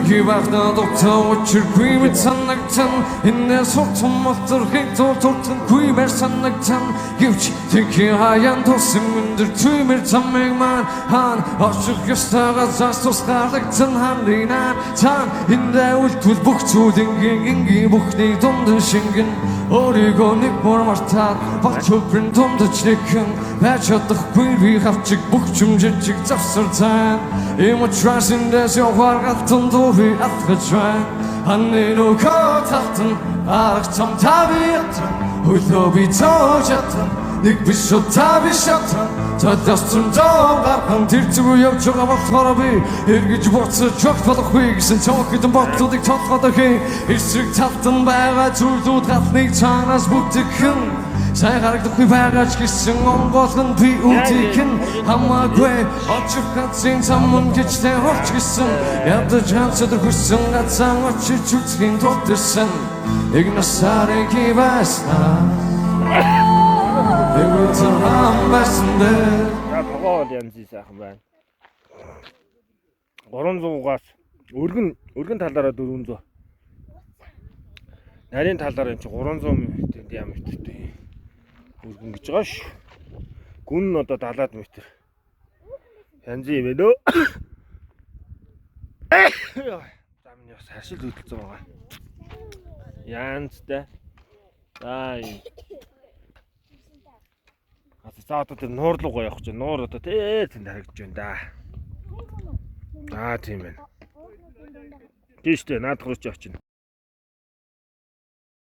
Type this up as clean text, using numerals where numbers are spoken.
Gibahna doktor çırpıyı sanaktan İnne sortum mottor hektor tortun kuyber sanaktan Güç teki hayan tosun mündür tüymür tamegman Han aşık göster azaz toskarlıktan handinan Tan inne ultud buktu dingin ingi bukni dondu şingin Origonik mor martar bak çöprün dondu çlekin Perçatlık kuybi hafçık bukçum cecik tafsırtan İmutrazinde zyovar altın doğru atgıçan Hannen o katatın Arıktam tabiatın Uydobi tocatın Nikbişo tabişatın Tadastım doğarkan Tirtibu yok çok ama tarabi Ergici bortsa çok fadak hüygisin Çok gidin bortlu dik tot fadak hüy İrsik tattın bayağı turdu Tatnik tanaz buktikın Saygarlık bir bagaj gitsin ongotlun bir utikin Ama güey açıp katsın tamın geçte hoş gitsin Yaptı cansadır kuşsun katsan açı çürtkin toptırsın İgnasare gibasna İgnitin ambasında Ya тоогоо янзын сайхан байна. 300-аас өргөн талаараа 400. Нарийн талаараа чи 300 м ямар хэвтэй. Өргөн гэж байгаа шүү. Гүн нь одоо 70 м. Янзын юм ээ. Зам нь яс хашил хөдөлсөн байгаа. Янзтай. За юм. За одоо тэр нуур руу явах чинь нуур одоо тэнд харагдаж байна да. Аа тийм байна. Тийштэй наадах руу ч явчихна.